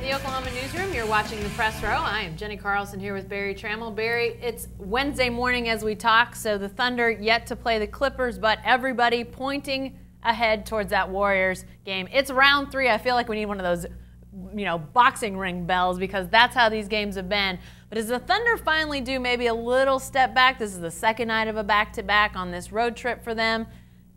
the Oklahoma newsroom. You're watching the Press Row. I am Jenni Carlson here with Barry Trammell. Barry, it's Wednesday morning as we talk, so the Thunder yet to play the Clippers, but everybody pointing ahead towards that Warriors game. It's round 3. I feel like we need one of those, boxing ring bells, because that's how these games have been. But as the Thunder finally do maybe a little step back, this is the second night of a back-to-back on this road trip for them.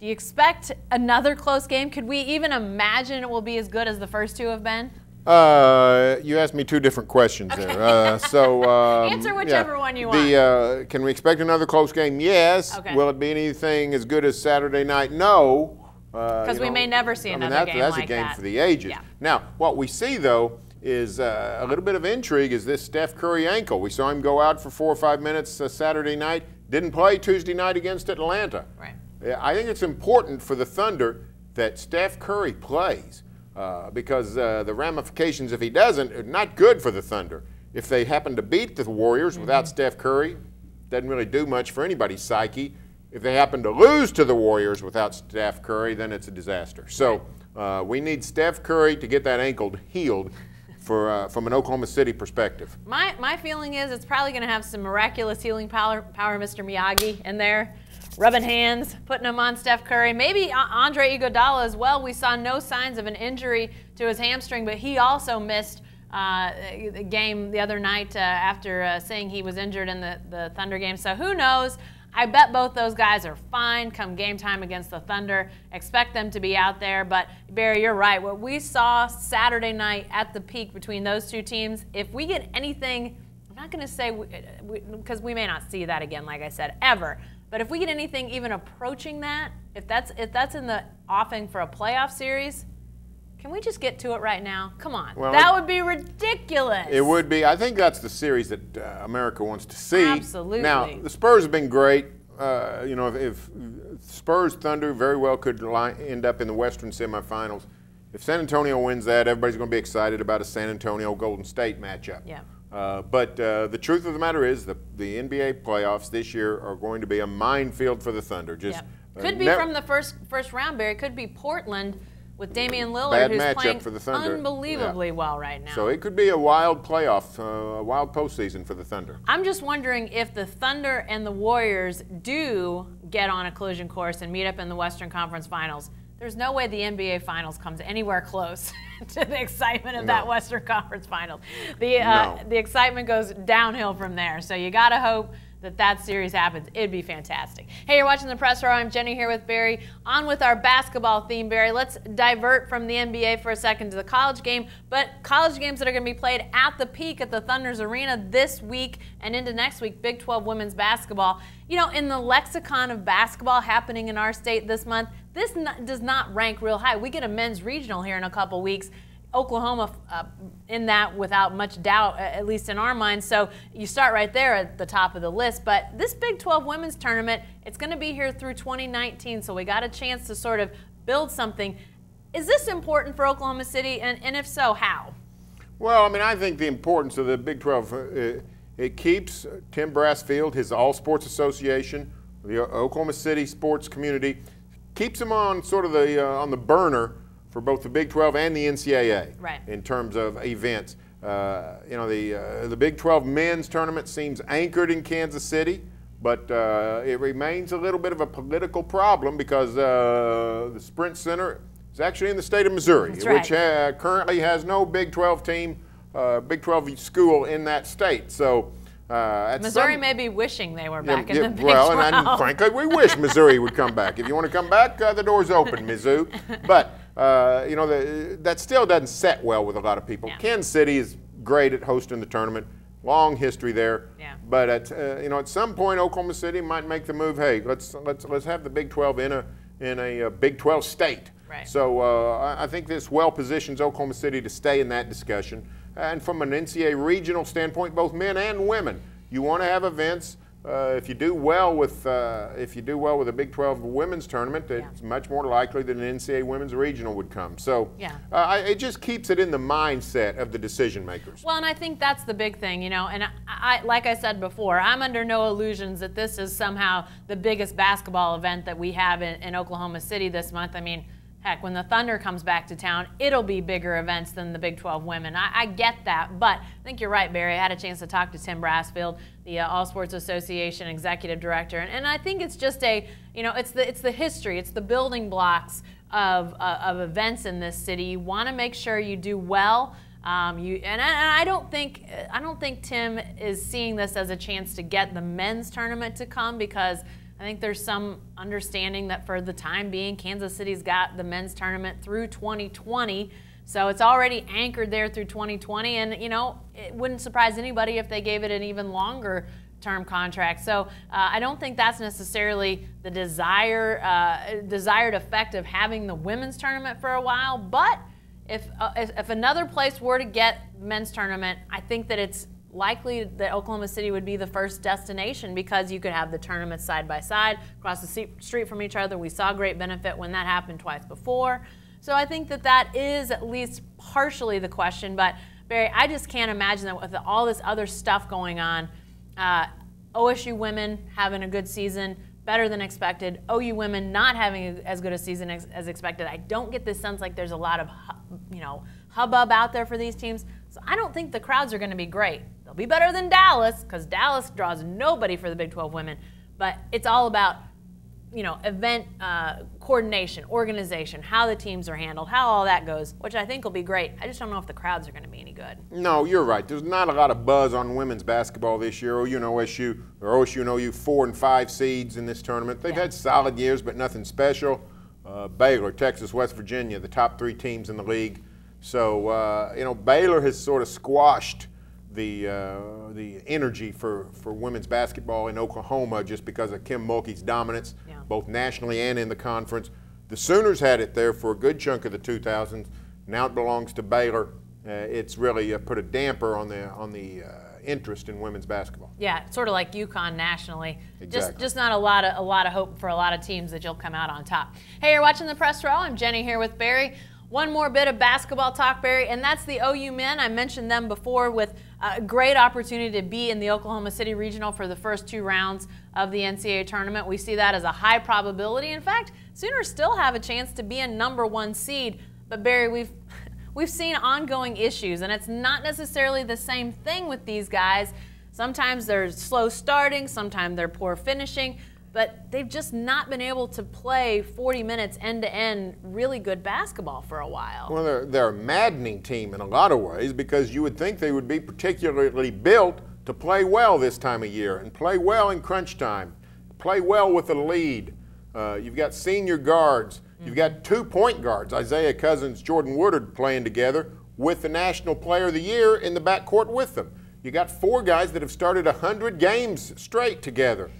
Do you expect another close game? Could we even imagine it will be as good as the first two have been? You asked me two different questions there. Answer whichever one you want. Can we expect another close game? Yes. Okay. Will it be anything as good as Saturday night? No. Because we may never see another game that's like a game that. for the ages. Yeah. Now, what we see, though, is a little bit of intrigue is this Steph Curry ankle. We saw him go out for 4 or 5 minutes Saturday night. Didn't play Tuesday night against Atlanta. Right. I think it's important for the Thunder that Steph Curry plays because the ramifications if he doesn't are not good for the Thunder. If they happen to beat the Warriors without Steph Curry, doesn't really do much for anybody's psyche. If they happen to lose to the Warriors without Steph Curry, then it's a disaster. So we need Steph Curry to get that ankle healed from an Oklahoma City perspective. My feeling is it's probably going to have some miraculous healing power, Mr. Miyagi in there. Rubbing hands, putting them on Steph Curry. Maybe Andre Iguodala as well. We saw no signs of an injury to his hamstring, but he also missed the game the other night after saying he was injured in the Thunder game. So who knows? I bet both those guys are fine come game time against the Thunder. Expect them to be out there. But, Barry, you're right. What we saw Saturday night at the peak between those two teams, if we get anything, I'm not going to say, because we may not see that again, like I said, ever. But if we get anything even approaching that, if that's in the offing for a playoff series, can we just get to it right now? Come on. Well, that would be ridiculous. It would be. I think that's the series that America wants to see. Absolutely. Now, the Spurs have been great. If Spurs Thunder very well could end up in the Western semifinals. If San Antonio wins that, everybody's going to be excited about a San Antonio-Golden State matchup. Yeah. But the truth of the matter is the NBA playoffs this year are going to be a minefield for the Thunder. Could be from the first round, Barry. Could be Portland with Damian Lillard, who's playing for the Thunder. Unbelievably well right now. So it could be a wild playoff, a wild postseason for the Thunder. I'm just wondering if the Thunder and the Warriors do get on a collision course and meet up in the Western Conference Finals. There's no way the NBA Finals comes anywhere close to the excitement of that Western Conference Finals. The excitement goes downhill from there. So you got to hope that series happens. It'd be fantastic. Hey, you're watching the Press Row. I'm Jenni here with Barry. On with our basketball theme, Barry. Let's divert from the NBA for a second to the college game, but college games that are going to be played at the peak at the Thunder's Arena this week and into next week, Big 12 women's basketball. In the lexicon of basketball happening in our state this month, this does not rank real high. We get a men's regional here in a couple weeks. Oklahoma in that without much doubt, at least in our minds. So you start right there at the top of the list. But this Big 12 women's tournament, it's going to be here through 2019, so we got a chance to sort of build something. Is this important for Oklahoma City, and if so, how? Well, I think the importance of the Big 12, it keeps Tim Brassfield, his All Sports Association, the Oklahoma City sports community, keeps them on sort of on the burner for both the Big 12 and the NCAA in terms of events. The Big 12 men's tournament seems anchored in Kansas City, but it remains a little bit of a political problem because the Sprint Center is actually in the state of Missouri, which currently has no Big 12 team, Big 12 school in that state. So Missouri may be wishing they were back in the Big 12. And frankly, we wish Missouri would come back. If you want to come back, the door's open, Mizzou. But that still doesn't set well with a lot of people. Yeah. Kansas City is great at hosting the tournament, long history there. Yeah. But at some point, Oklahoma City might make the move. Hey, let's have the Big 12 in a Big 12 state. Right. So I think this well positions Oklahoma City to stay in that discussion. And from an NCAA regional standpoint, both men and women, you want to have events. If you do well with a Big 12 women's tournament, it's much more likely that an NCAA women's regional would come. So it just keeps it in the mindset of the decision makers. Well, and I think that's the big thing, and I like I said before, I'm under no illusions that this is somehow the biggest basketball event that we have in Oklahoma City this month. heck, when the Thunder comes back to town, it'll be bigger events than the Big 12 women. I get that, but I think you're right, Barry. I had a chance to talk to Tim Brassfield, the All Sports Association Executive Director, and I think it's just it's the history, it's the building blocks of events in this city. You want to make sure you do well. I don't think Tim is seeing this as a chance to get the men's tournament to come, because I think there's some understanding that for the time being, Kansas City's got the men's tournament through 2020. So it's already anchored there through 2020. And, it wouldn't surprise anybody if they gave it an even longer term contract. So I don't think that's necessarily the desired effect of having the women's tournament for a while. But if another place were to get men's tournament, I think that it's likely that Oklahoma City would be the first destination, because you could have the tournaments side by side, across the street from each other. We saw great benefit when that happened twice before. So I think that is at least partially the question. But Barry, I just can't imagine that with all this other stuff going on, OSU women having a good season, better than expected, OU women not having as good a season as expected. I don't get this sense like there's a lot of hubbub out there for these teams. So I don't think the crowds are going to be great. They'll be better than Dallas, because Dallas draws nobody for the Big 12 women. But it's all about, event coordination, organization, how the teams are handled, how all that goes, which I think will be great. I just don't know if the crowds are going to be any good. No, you're right. There's not a lot of buzz on women's basketball this year. OSU and OU 4 and 5 seeds in this tournament. They've had solid years, but nothing special. Baylor, Texas, West Virginia, the top 3 teams in the league. So, Baylor has sort of squashed the energy for women's basketball in Oklahoma just because of Kim Mulkey's dominance, both nationally and in the conference. The Sooners had it there for a good chunk of the 2000s. Now it belongs to Baylor. It's really put a damper on the interest in women's basketball. Yeah, sort of like UConn nationally. Exactly. Just not a lot of hope for a lot of teams that you'll come out on top. Hey, you're watching the Press Row. I'm Jenny here with Barry. One more bit of basketball talk, Barry, and that's the OU men. I mentioned them before, with a great opportunity to be in the Oklahoma City Regional for the first 2 rounds of the NCAA tournament. We see that as a high probability. In fact, Sooners still have a chance to be a #1 seed. But Barry, we've seen ongoing issues, and it's not necessarily the same thing with these guys. Sometimes they're slow starting, sometimes they're poor finishing, but they've just not been able to play 40 minutes end-to-end really good basketball for a while. Well, they're a maddening team in a lot of ways, because you would think they would be particularly built to play well this time of year and play well in crunch time, play well with a lead. You've got senior guards. You've got 2 point guards, Isaiah Cousins, Jordan Woodard, playing together with the National Player of the Year in the backcourt with them. You got 4 guys that have started 100 games straight together.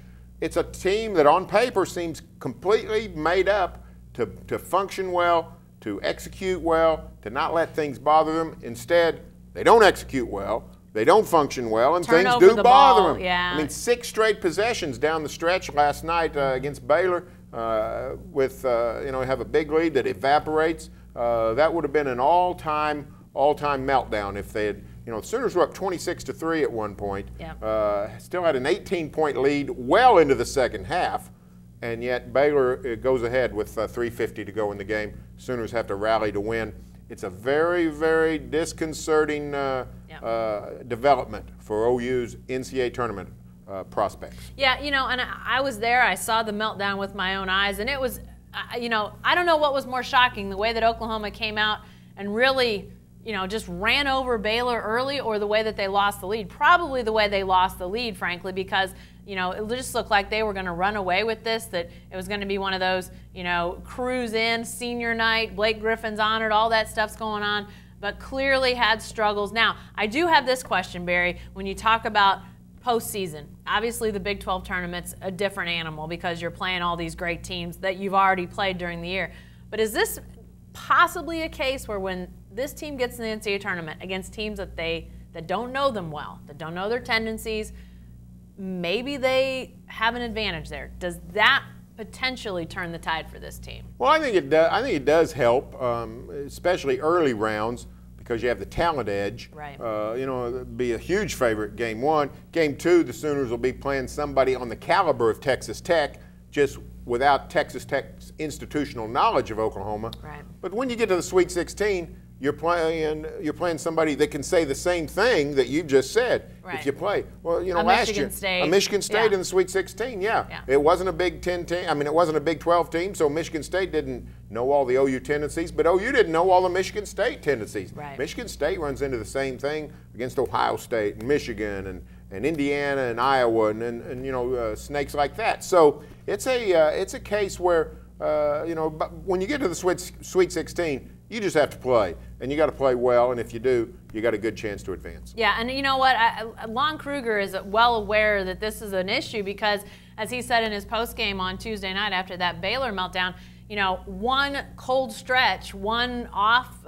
It's a team that on paper seems completely made up to function well, to execute well, to not let things bother them. Instead, they don't execute well, they don't function well, and things do bother them. Yeah. I mean, 6 straight possessions down the stretch last night against Baylor have a big lead that evaporates. That would have been an all-time meltdown if they had. The Sooners were up 26-3 at one point. Yep. Still had an 18-point lead well into the second half, and yet Baylor goes ahead with 3:50 to go in the game. Sooners have to rally to win. It's a very, very disconcerting development for OU's NCAA tournament prospects. Yeah, and I was there. I saw the meltdown with my own eyes, and it was, I don't know what was more shocking, the way that Oklahoma came out and really just ran over Baylor early, or the way that they lost the lead. Probably the way they lost the lead, frankly, because, it just looked like they were going to run away with this, that it was going to be one of those, cruise in, senior night, Blake Griffin's honored, all that stuff's going on, but clearly had struggles. Now, I do have this question, Barry, when you talk about postseason. Obviously, the Big 12 tournament's a different animal because you're playing all these great teams that you've already played during the year. But is this possibly a case where when this team gets in the NCAA tournament against teams that don't know them well, that don't know their tendencies, maybe they have an advantage there? Does that potentially turn the tide for this team? Well, I think it does. I think it does help, especially early rounds, because you have the talent edge. Right. It'll be a huge favorite game 1. Game 2, the Sooners will be playing somebody on the caliber of Texas Tech, just without Texas Tech's institutional knowledge of Oklahoma. Right. But when you get to the Sweet 16, you're playing somebody that can say the same thing that you just said. Right. If you play, well, you know, A last Michigan year, State. a Michigan State Yeah. in the Sweet 16, Yeah. It wasn't a Big 10 team. I mean, it wasn't a Big 12 team, so Michigan State didn't know all the OU tendencies, but OU didn't know all the Michigan State tendencies. Right. Michigan State runs into the same thing against Ohio State and Michigan and Indiana and Iowa and you know, snakes like that. So it's a case where you know, when you get to the Sweet 16, you just have to play, and you got to play well, and if you do, you got a good chance to advance. Yeah, and you know what? Lon Kruger is well aware that this is an issue because, as he said in his postgame on Tuesday night after that Baylor meltdown, you know, one cold stretch, one off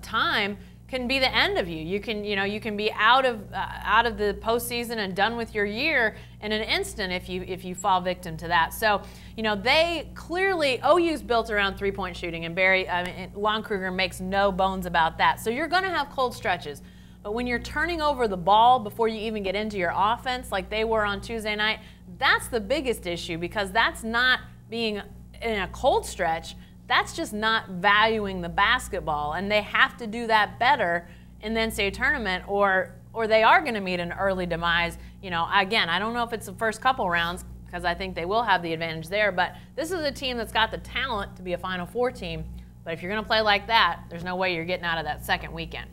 time can be the end of you. You can be out of the postseason and done with your year in an instant if you fall victim to that. So, you know, they clearly, OU's built around three-point shooting, and Lon Kruger makes no bones about that. So you're going to have cold stretches. But when you're turning over the ball before you even get into your offense like they were on Tuesday night, that's the biggest issue, because that's not being in a cold stretch. That's just not valuing the basketball, and they have to do that better in the NCAA tournament, or they are going to meet an early demise. You know, again, I don't know if it's the first couple rounds, because I think they will have the advantage there, but this is a team that's got the talent to be a Final Four team. But if you're going to play like that, there's no way you're getting out of that second weekend.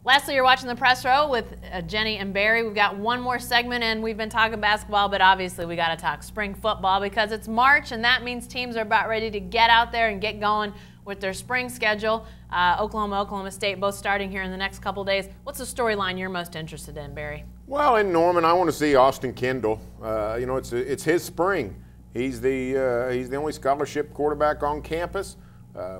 Lastly, you're watching the Press Row with Jenni and Barry. We've got one more segment, and we've been talking basketball, but obviously we got to talk spring football because it's March, and that means teams are about ready to get out there and get going with their spring schedule. Oklahoma, Oklahoma State both starting here in the next couple days. What's the storyline you're most interested in, Barry? Well, in Norman, I want to see Austin Kendall. You know, it's his spring. He's the only scholarship quarterback on campus.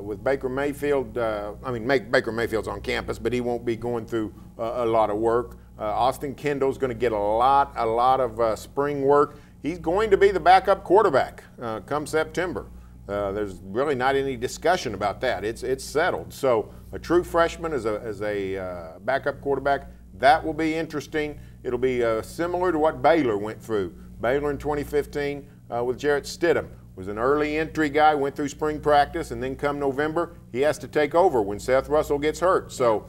With Baker Mayfield, Baker Mayfield's on campus, but he won't be going through a lot of work. Austin Kendall's going to get a lot of spring work. He's going to be the backup quarterback come September. There's really not any discussion about that. It's settled. So a true freshman as a backup quarterback, that will be interesting. It'll be similar to what Baylor went through. Baylor in 2015 with Jarrett Stidham was an early entry guy, went through spring practice, and then come November, he has to take over when Seth Russell gets hurt. So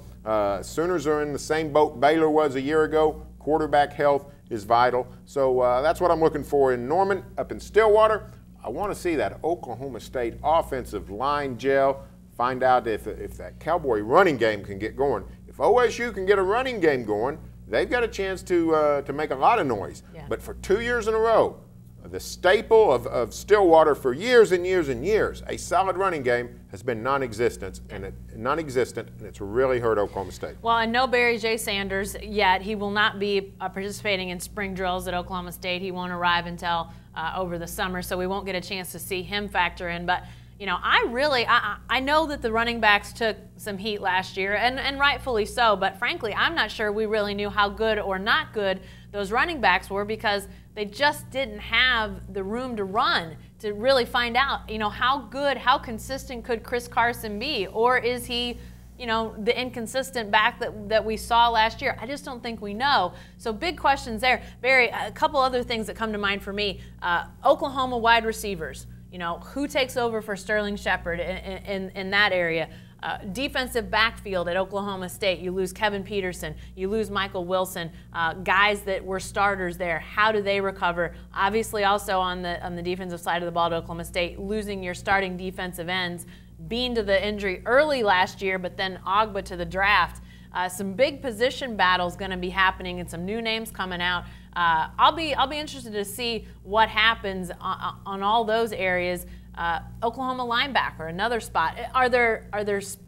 Sooners are in the same boat Baylor was a year ago. Quarterback health is vital. So that's what I'm looking for in Norman. Up in Stillwater, I want to see that Oklahoma State offensive line gel, find out if that Cowboy running game can get going. If OSU can get a running game going, they've got a chance to make a lot of noise. Yeah. But for 2 years in a row, the staple of Stillwater for years and years and years, a solid running game has been non-existent, and it's really hurt Oklahoma State. Well, and no Barry J. Sanders yet. He will not be participating in spring drills at Oklahoma State. He won't arrive until over the summer, so we won't get a chance to see him factor in. But you know, I know that the running backs took some heat last year, and rightfully so. But frankly, I'm not sure we really knew how good or not good those running backs were, because they just didn't have the room to run to really find out, you know, how good, how consistent could Chris Carson be? Or is he, you know, the inconsistent back that we saw last year? I just don't think we know. So big questions there. Barry, a couple other things that come to mind for me. Oklahoma wide receivers, you know, who takes over for Sterling Shepard in that area? Defensive backfield at Oklahoma State, you lose Kevin Peterson, you lose Michael Wilson, guys that were starters there. How do they recover? Obviously, also on the defensive side of the ball at Oklahoma State, losing your starting defensive ends, Bean to the injury early last year, but then Ogba to the draft. Some big position battles going to be happening, and some new names coming out. I'll be interested to see what happens on all those areas. Oklahoma linebacker, another spot. Are there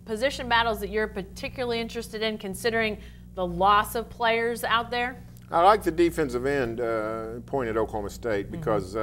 position battles that you're particularly interested in, considering the loss of players out there? I like the defensive end point at Oklahoma State, because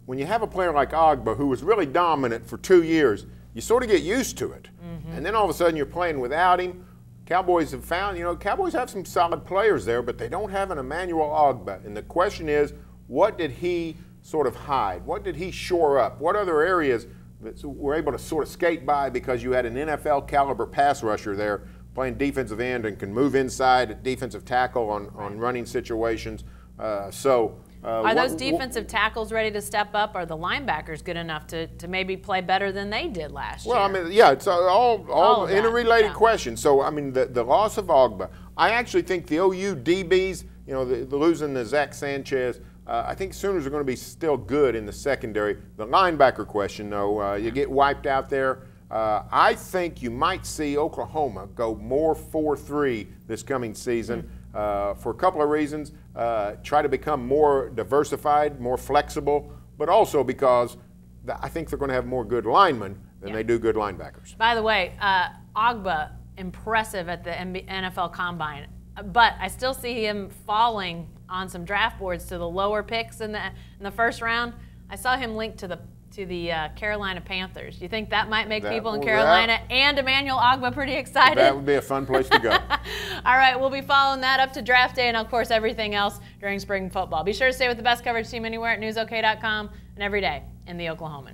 when you have a player like Ogba, who was really dominant for 2 years, you sort of get used to it. And then all of a sudden you're playing without him. Cowboys have found, you know, Cowboys have some solid players there, but they don't have an Emmanuel Ogba. And the question is, what did he sort of hide? What did he shore up? What other areas that were able to sort of skate by because you had an NFL caliber pass rusher there playing defensive end and can move inside at defensive tackle on running situations? So Are those defensive tackles ready to step up? Are the linebackers good enough to maybe play better than they did last year? Well, I mean, yeah, it's all interrelated yeah. questions. So, I mean, the loss of Ogba, I actually think the OU DBs, you know, the losing to Zach Sanchez, I think Sooners are going to be still good in the secondary. The linebacker question, though, you get wiped out there. I think you might see Oklahoma go more 4-3 this coming season for a couple of reasons. Try to become more diversified, more flexible, but also because I think they're going to have more good linemen than they do good linebackers. By the way, Ogba, impressive at the NFL Combine, but I still see him falling on some draft boards to the lower picks in the first round. I saw him linked to the Carolina Panthers. Do you think that might make people in Carolina and Emmanuel Ogba pretty excited? That would be a fun place to go. All right, we'll be following that up to draft day and, of course, everything else during spring football. Be sure to stay with the best coverage team anywhere at newsok.com and every day in the Oklahoman.